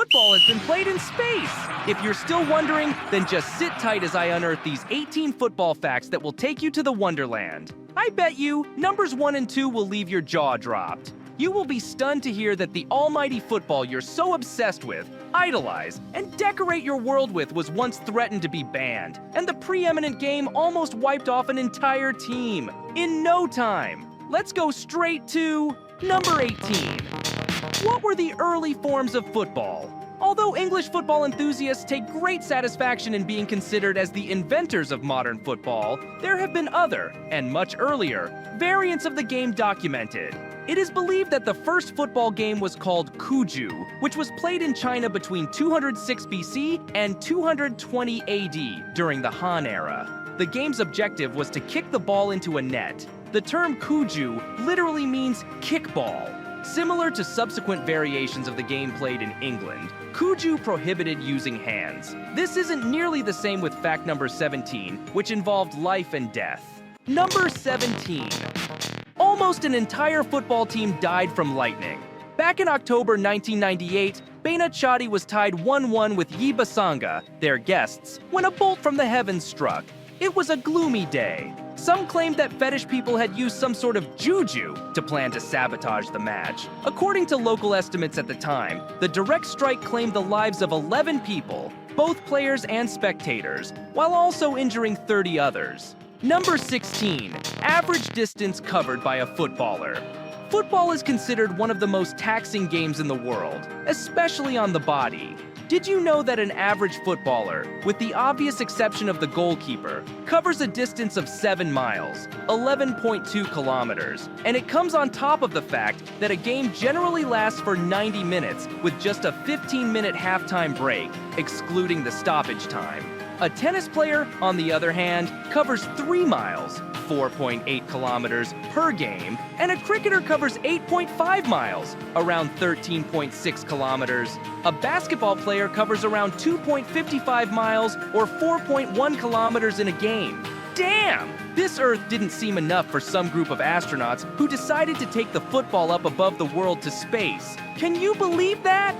football has been played in space. If you're still wondering, then just sit tight as I unearth these 18 football facts that will take you to the wonderland. I bet you numbers 1 and 2 will leave your jaw dropped. You will be stunned to hear that the almighty football you're so obsessed with, idolize, and decorate your world with was once threatened to be banned, and the preeminent game almost wiped off an entire team in no time. Let's go straight to number 18. What were the early forms of football? Although English football enthusiasts take great satisfaction in being considered as the inventors of modern football, there have been other, and much earlier, variants of the game documented. It is believed that the first football game was called Cuju, which was played in China between 206 BC and 220 AD during the Han era. The game's objective was to kick the ball into a net. The term Cuju literally means kickball. Similar to subsequent variations of the game played in England, Cuju prohibited using hands. This isn't nearly the same with fact number 17, which involved life and death. Number 17. Almost an entire football team died from lightning. Back in October 1998, Bena Chadi was tied 1-1 with Yibasanga, their guests, when a bolt from the heavens struck. It was a gloomy day. Some claimed that fetish people had used some sort of juju to plan to sabotage the match. According to local estimates at the time, the direct strike claimed the lives of 11 people, both players and spectators, while also injuring 30 others. Number 16. Average distance covered by a footballer. Football is considered one of the most taxing games in the world, especially on the body. Did you know that an average footballer, with the obvious exception of the goalkeeper, covers a distance of 7 miles, 11.2 kilometers, and it comes on top of the fact that a game generally lasts for 90 minutes with just a 15-minute halftime break, excluding the stoppage time. A tennis player, on the other hand, covers 3 miles, 4.8 kilometers per game, and a cricketer covers 8.5 miles, around 13.6 kilometers. A basketball player covers around 2.55 miles, or 4.1 kilometers in a game. Damn! This Earth didn't seem enough for some group of astronauts who decided to take the football up above the world to space. Can you believe that?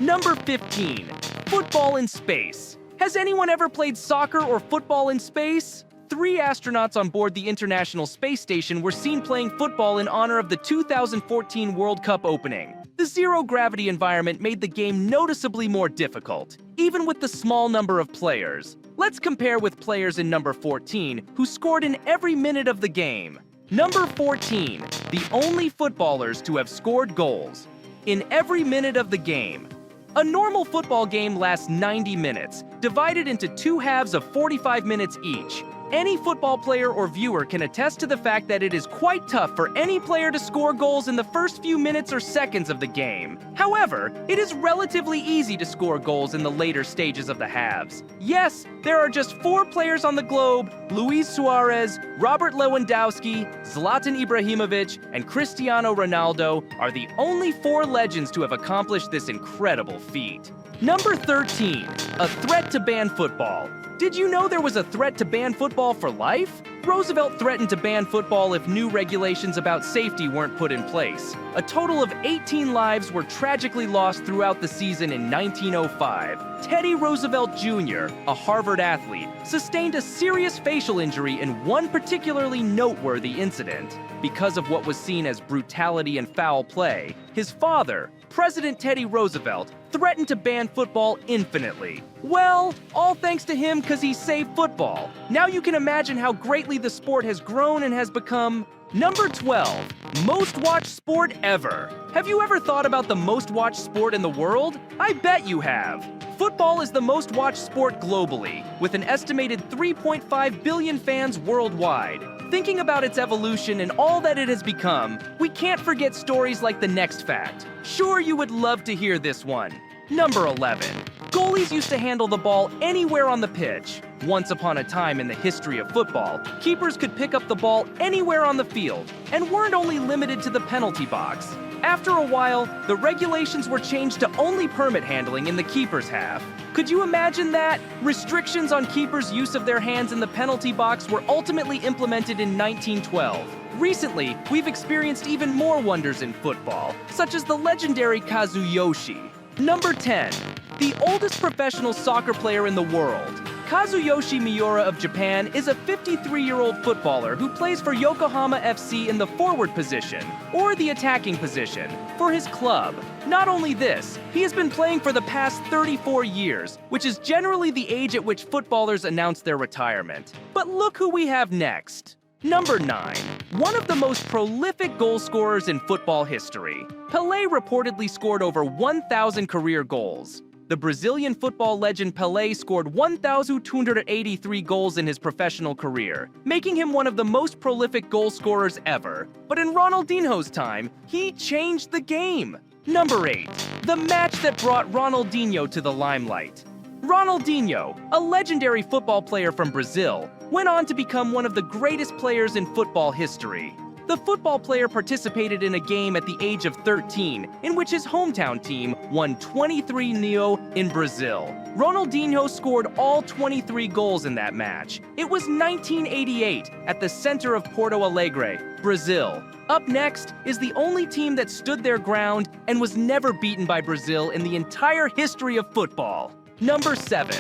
Number 15. Football in space. Has anyone ever played soccer or football in space? 3 astronauts on board the International Space Station were seen playing football in honor of the 2014 World Cup opening. The zero-gravity environment made the game noticeably more difficult, even with the small number of players. Let's compare with players in number 14, who scored in every minute of the game. Number 14. The only footballers to have scored goals in every minute of the game. A normal football game lasts 90 minutes, divided into 2 halves of 45 minutes each. Any football player or viewer can attest to the fact that it is quite tough for any player to score goals in the first few minutes or seconds of the game. However, it is relatively easy to score goals in the later stages of the halves. Yes, there are just 4 players on the globe: Luis Suarez, Robert Lewandowski, Zlatan Ibrahimovic, and Cristiano Ronaldo are the only 4 legends to have accomplished this incredible feat. Number 13. A threat to ban football. Did you know there was a threat to ban football for life? Roosevelt threatened to ban football if new regulations about safety weren't put in place. A total of 18 lives were tragically lost throughout the season in 1905. Teddy Roosevelt Jr., a Harvard athlete, sustained a serious facial injury in one particularly noteworthy incident. Because of what was seen as brutality and foul play, his father, President Teddy Roosevelt, threatened to ban football infinitely. Well, all thanks to him because he saved football. Now you can imagine how greatly the sport has grown and has become. Number 12. Most watched sport ever. Have you ever thought about the most watched sport in the world? I bet you have. Football is the most watched sport globally, with an estimated 3.5 billion fans worldwide. Thinking about its evolution and all that it has become, we can't forget stories like the next fact. Sure, you would love to hear this one. Number 11. Goalies used to handle the ball anywhere on the pitch. Once upon a time in the history of football, keepers could pick up the ball anywhere on the field and weren't only limited to the penalty box. After a while, the regulations were changed to only permit handling in the keeper's half. Could you imagine that? Restrictions on keepers' use of their hands in the penalty box were ultimately implemented in 1912. Recently, we've experienced even more wonders in football, such as the legendary Kazuyoshi. Number 10. The oldest professional soccer player in the world. Kazuyoshi Miura of Japan is a 53-year-old footballer who plays for Yokohama FC in the forward position, or the attacking position, for his club. Not only this, he has been playing for the past 34 years, which is generally the age at which footballers announce their retirement. But look who we have next. Number 9. One of the most prolific goal scorers in football history. Pelé reportedly scored over 1,000 career goals. The Brazilian football legend Pelé scored 1,283 goals in his professional career, making him one of the most prolific goal scorers ever. But in Ronaldinho's time, he changed the game. Number 8. The match that brought Ronaldinho to the limelight. Ronaldinho, a legendary football player from Brazil, went on to become one of the greatest players in football history. The football player participated in a game at the age of 13, in which his hometown team won 23-0 in Brazil. Ronaldinho scored all 23 goals in that match. It was 1988 at the center of Porto Alegre, Brazil. Up next is the only team that stood their ground and was never beaten by Brazil in the entire history of football. Number 7.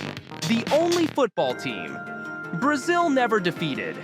The only football team. Brazil never defeated.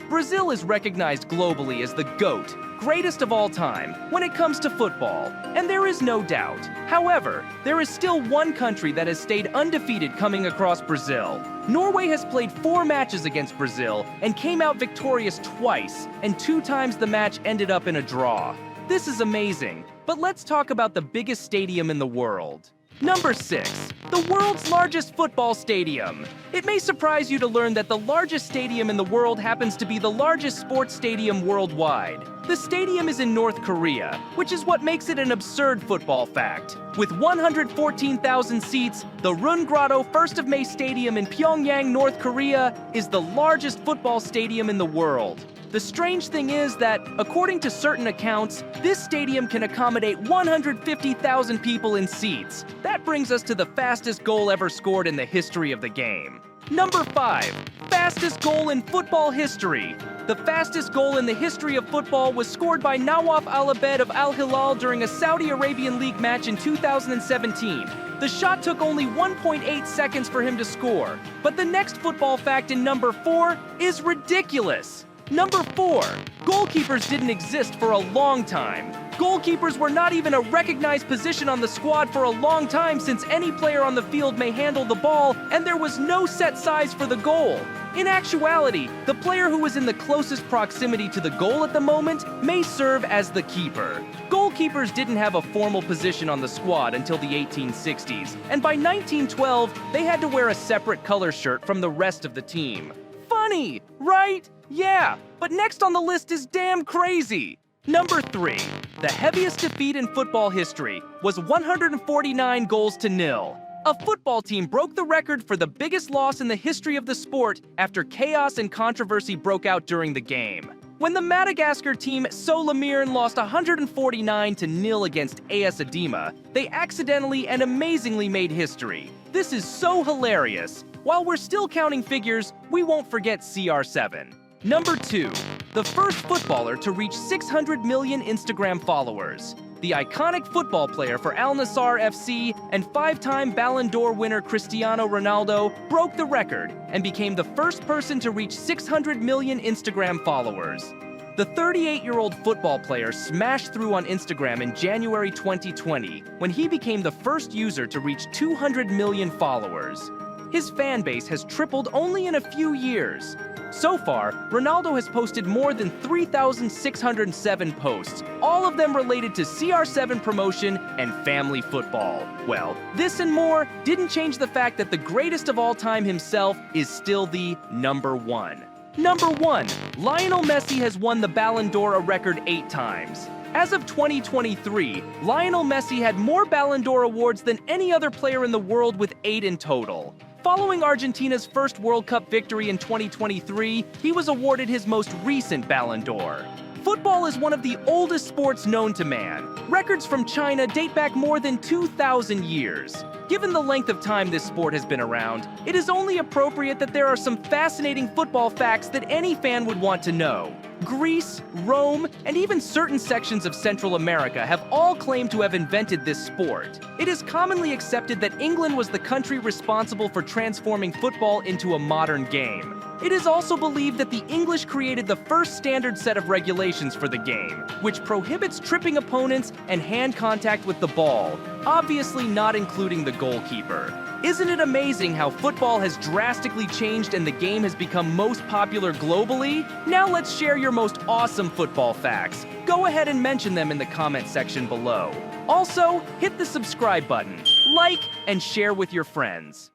Brazil is recognized globally as the GOAT, greatest of all time, when it comes to football, and there is no doubt. However, there is still one country that has stayed undefeated coming across Brazil. Norway has played 4 matches against Brazil and came out victorious twice, and 2 times the match ended up in a draw. This is amazing, but let's talk about the biggest stadium in the world. Number 6. The world's largest football stadium. It may surprise you to learn that the largest stadium in the world happens to be the largest sports stadium worldwide. The stadium is in North Korea, which is what makes it an absurd football fact. With 114,000 seats, the Rungrado 1st of May Stadium in Pyongyang, North Korea, is the largest football stadium in the world. The strange thing is that, according to certain accounts, this stadium can accommodate 150,000 people in seats. That brings us to the fastest goal ever scored in the history of the game. Number 5. Fastest goal in football history. The fastest goal in the history of football was scored by Nawaf Al-Abed of Al Hilal during a Saudi Arabian League match in 2017. The shot took only 1.8 seconds for him to score. But the next football fact in number 4 is ridiculous. Number 4. Goalkeepers didn't exist for a long time. Goalkeepers were not even a recognized position on the squad for a long time, since any player on the field may handle the ball, and there was no set size for the goal. In actuality, the player who was in the closest proximity to the goal at the moment may serve as the keeper. Goalkeepers didn't have a formal position on the squad until the 1860s, and by 1912, they had to wear a separate color shirt from the rest of the team. Funny, right? Yeah, but next on the list is damn crazy. Number 3. The heaviest defeat in football history was 149 goals to 0. A football team broke the record for the biggest loss in the history of the sport after chaos and controversy broke out during the game. When the Madagascar team Solomiren lost 149-0 against AS Adema, they accidentally and amazingly made history. This is so hilarious. While we're still counting figures, we won't forget CR7. Number 2. The first footballer to reach 600 million Instagram followers. The iconic football player for Al Nassr FC and 5-time Ballon d'Or winner Cristiano Ronaldo broke the record and became the first person to reach 600 million Instagram followers. The 38-year-old football player smashed through on Instagram in January 2020 when he became the first user to reach 200 million followers. His fan base has tripled only in a few years. So far, Ronaldo has posted more than 3,607 posts, all of them related to CR7 promotion and family football. Well, this and more didn't change the fact that the greatest of all time himself is still the number 1. Number 1. Lionel Messi has won the Ballon d'Or a record 8 times. As of 2023, Lionel Messi had more Ballon d'Or awards than any other player in the world, with 8 in total. Following Argentina's first World Cup victory in 2023, he was awarded his most recent Ballon d'Or. Football is one of the oldest sports known to man. Records from China date back more than 2,000 years. Given the length of time this sport has been around, it is only appropriate that there are some fascinating football facts that any fan would want to know. Greece, Rome, and even certain sections of Central America have all claimed to have invented this sport. It is commonly accepted that England was the country responsible for transforming football into a modern game. It is also believed that the English created the first standard set of regulations for the game, which prohibits tripping opponents and hand contact with the ball, obviously not including the goalkeeper. Isn't it amazing how football has drastically changed and the game has become most popular globally? Now let's share your most awesome football facts. Go ahead and mention them in the comment section below. Also, hit the subscribe button, like, and share with your friends.